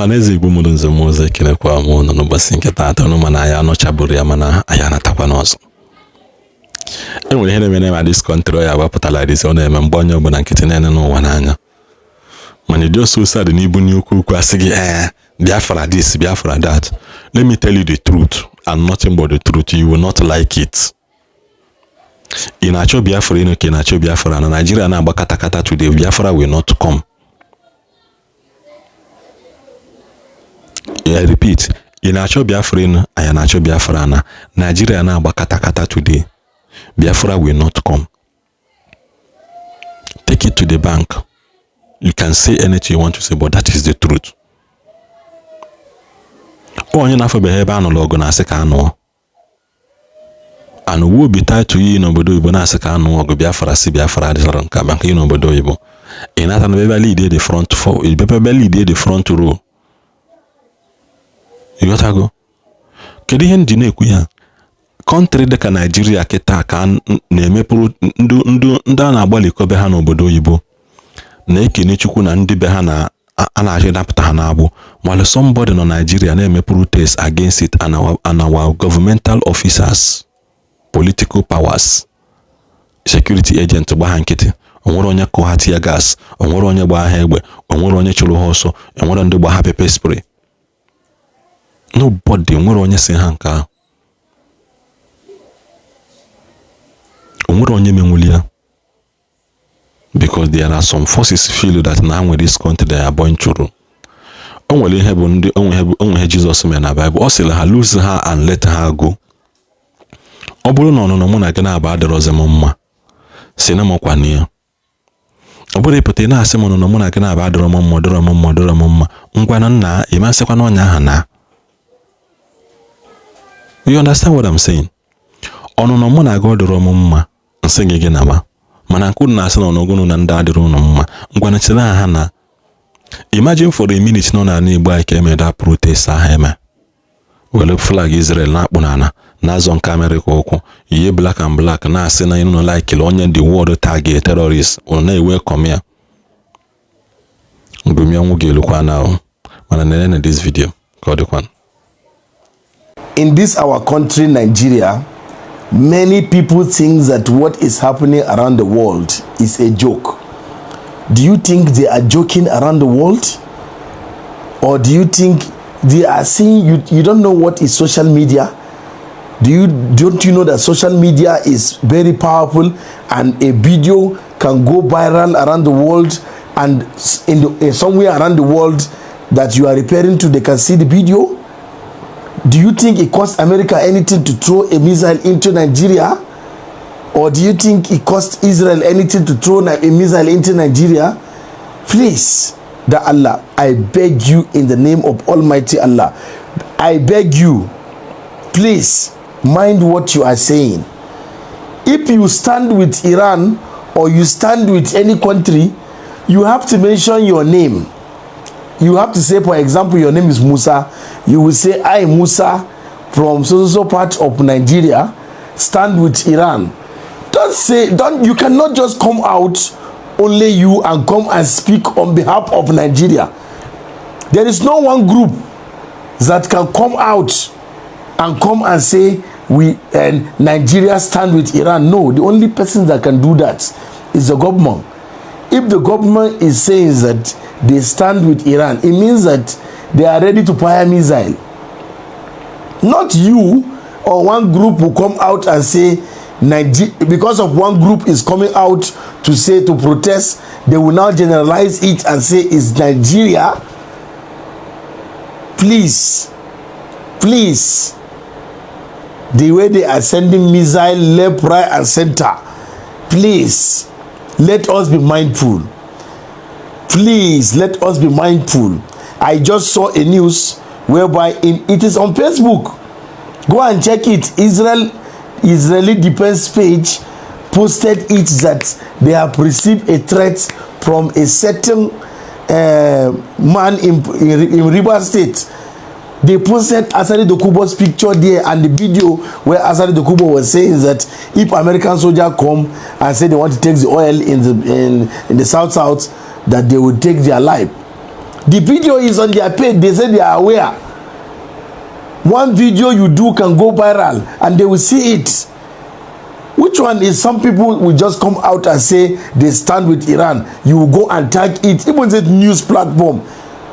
Ohaneze Igbo mụrụ nze mụzọ ekelekwa mụ nọ n'ụbọchị nke taata nụ mana ya nọchaburu ya mana ya natakwa n'ọzọ. Enwere ihe na-eme na this country ya agbapụtala this ọ na-eme mgbe onye ọbụla nkịtị na-ene n'ụwa n'anya. Mana dị so sad n'ibu n'ukwu asị gị Biafra this, Biafra that. Let me tell you the truth and nothing but the truth. You will not like it. Ị na-achọ Biafra ịnụ ka ị na-achọ Biafra na Nigeria na-agba katakata today, Biafra will not come. I repeat, ị na-achọ Biafra ịnụ anyị na-achọ Biafra na Nigeria na-agba katakata today, Biafra will not come. Take it to the bank. You can say anything you want to say, but that is the truth. Onye na-afọbeghị ebe anụlụ ọgụ na-asị ka anụọ. And who be tied to you n'obodo Igbo na-asị ka anụọ ọgụ Biafra si Biafra adịsara nke maka ị n'obodo Igbo. Ị na-ata na bebe lead the front for, bebe lead the front row. You got to go. Kedu ihe ndị na-ekwu ya? Country dịka Nigeria kịta ka na-emepụrụ ndị a na-agbalị ikobe ha n'obodo Igbo na-ekene Chukwu na ndị be ha na a na-achị dapụta ha n'agbụ, while somebody no Nigeria na-eme protest against it and our governmental officers, political powers, security agents gba ha nkịtị. Onwere onye kụ ha tear gas, onwere onye gba ha egbe, onwere onye chụrụ ha ọsọ, onwere ndị gba ha pepper spray. Nobody, onwere onye si ha nke ahụ. Onwere onye menwuli ya. Because there are some forces feel that now with this country they are born children. Only have only Jesus in the Bible. Also, lose her and let her go. Obulu no muna gana ba de roze mumma. Sinamo kwaniya. Obulu ipote na asemo no muna gana ba de mumma. Ngwana na imase kwa no nya. You understand what I'm saying? Ono no muna go de mumma. Nsenge gena ba. Mana nkunu na asị na ọnọgụnụ na ndị adịrị ụnụ mma ngwana chere ha na imagine for a minute nọ na Igbo anyị ka eme that protest ahụ eme wele flag Israel na-akpụ n'ana na-azọ nke America ụkwụ ihe black and black na-asị na ịnụ like onye the world target terrorist ọ na-ewe come ya ngumi ọnwụ ga-elukwa na mana nene this video ka ọ dịkwa. In this our country Nigeria, many people think that what is happening around the world is a joke. Do you think they are joking around the world? Or do you think they are saying you don't know what is social media? Don't you know that social media is very powerful and a video can go viral around the world, and in somewhere around the world that you are referring to, they can see the video? Do you think it cost America anything to throw a missile into Nigeria? Or do you think it cost Israel anything to throw a missile into Nigeria? Please, that Allah, I beg you in the name of Almighty Allah, I beg you, please mind what you are saying. If you stand with Iran or you stand with any country, you have to mention your name. You have to say, for example, your name is Musa. You will say, I, Musa, from so part of Nigeria, stand with Iran. You cannot just come out, only you, and come and speak on behalf of Nigeria. There is no one group that can come out and come and say, Nigeria stand with Iran. No, the only person that can do that is the government. If the government is saying that they stand with Iran, it means that they are ready to fire missile. Not you or one group will come out and say, because of one group is coming out to protest, they will now generalize it and say it's Nigeria. Please, the way they are sending missile left, right, and center, please, let us be mindful. Please, let us be mindful. I just saw a news whereby it is on Facebook. Go and check it. Israeli defense page posted it that they have received a threat from a certain man in Rivers State. They posted Asari Dokubo's picture there and the video where Asari Dokubo was saying that if American soldiers come and say they want to take the oil in the south, that they will take their life. The video is on their page. They say they are aware. One video you do can go viral and they will see it. Which one is some people will just come out and say they stand with Iran? You will go and tag it. Even the news platform,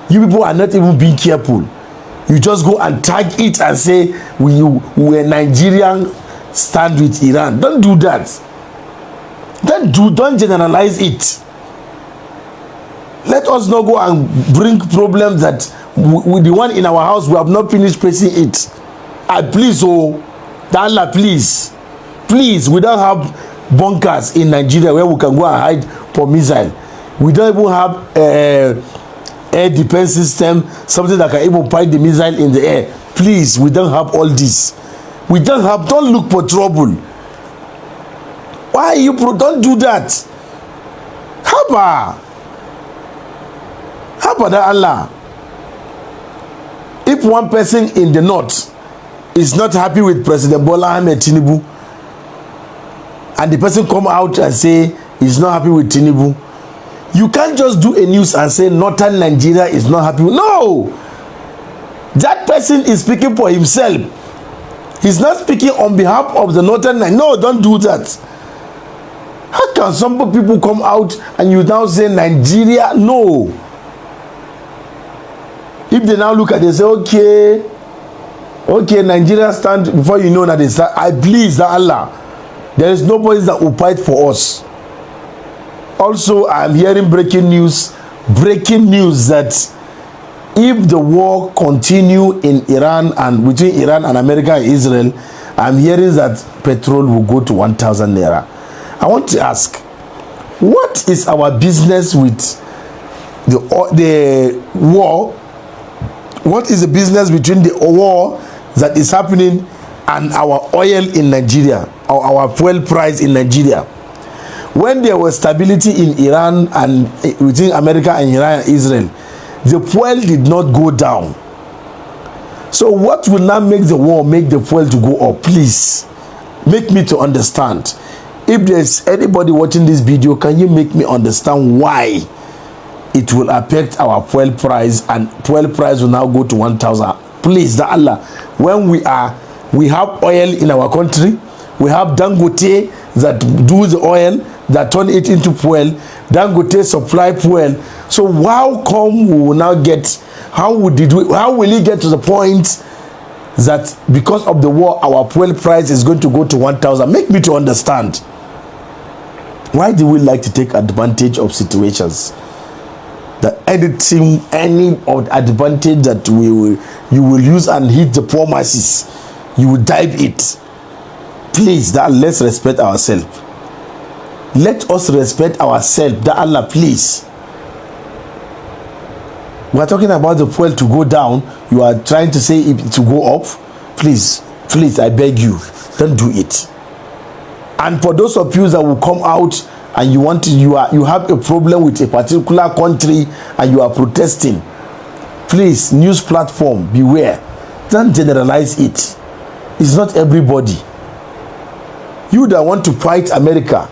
you people are not even being careful. You just go and tag it and say we Nigerian stand with Iran. Don't do that. Don't generalize it. Let us not go and bring problems that with the one in our house we have not finished pressing it. Please, Allah, please, we don't have bunkers in Nigeria where we can go and hide for missile. We don't even have air defense system, something that can even fight the missile in the air. Please, we don't have all this. Don't look for trouble. Why you don't do that? Haba that Allah. If one person in the north is not happy with President Bola Ahmed Tinubu, and the person come out and say he's not happy with Tinubu, you can't just do a news and say northern Nigeria is not happy. No, that person is speaking for himself. He's not speaking on behalf of the northern Nigeria. No, don't do that. How can some people come out and you now say Nigeria? No. If they now look at it and say, okay, Nigeria stand, before you know that they start, I please Allah, there is nobody that will fight for us. Also, I am hearing breaking news that if the war continue in Iran and between Iran and America and Israel, I'm hearing that petrol will go to 1,000 naira. I want to ask, what is our business with the war? What is the business between the war that is happening and our oil in Nigeria, or our fuel price in Nigeria? When there was stability in Iran and between America and Iran and Israel, the fuel did not go down. So what will now make the war make the fuel to go up? Please make me to understand. If there's anybody watching this video, can you make me understand why it will affect our fuel price, and fuel price will now go to 1,000? Please, the Allah, when we have oil in our country, we have Dangote that do the oil, that turn it into fuel. Dangote supply fuel. So how come we will now get, how will it get to the point that because of the war our fuel price is going to go to 1,000? Make me to understand. Why do we like to take advantage of situations? That any of advantage that you will use and hit the poor masses, you will dive it. Please, that let's respect ourselves. Let us respect ourselves. That Allah, please. We are talking about the fuel to go down. You are trying to say it to go up. Please, I beg you, don't do it. And for those of you that will come out and you have a problem with a particular country and you are protesting, please, news platform, beware. Don't generalize it. It's not everybody. You that want to fight America,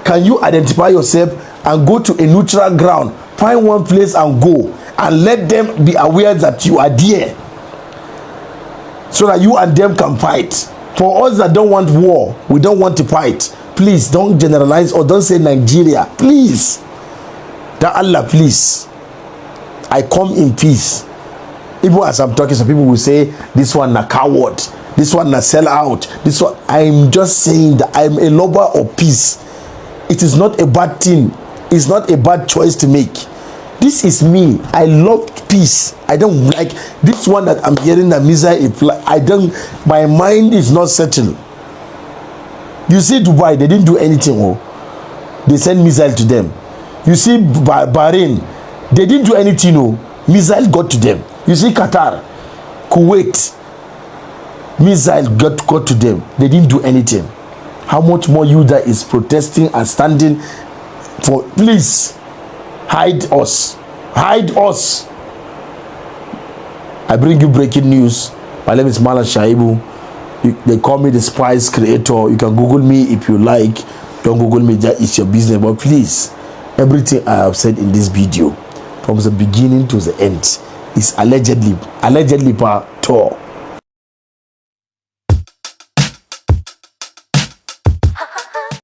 can you identify yourself and go to a neutral ground, find one place and go, and let them be aware that you are there, so that you and them can fight? For us that don't want war, we don't want to fight, please don't generalize or don't say Nigeria. Please, that Allah, please, I come in peace. Even as I'm talking, some people will say this one a coward, this one a sell out, this one. I'm just saying that I'm a lover of peace. It is not a bad thing. It's not a bad choice to make. This is me. I love peace. I don't like this one that I'm hearing that missile. I don't. My mind is not settled. You see Dubai, they didn't do anything. Oh, they sent missile to them. You see Bahrain, they didn't do anything. Oh, missile got to them. You see Qatar, Kuwait, missile got to them. They didn't do anything. How much more you that is protesting and standing for? Please hide us. Hide us. I bring you breaking news. My name is Malan Shaibu. They call me the Spice Creator. You can Google me if you like. Don't Google me. That is your business. But please, everything I have said in this video, from the beginning to the end. Is allegedly per tour.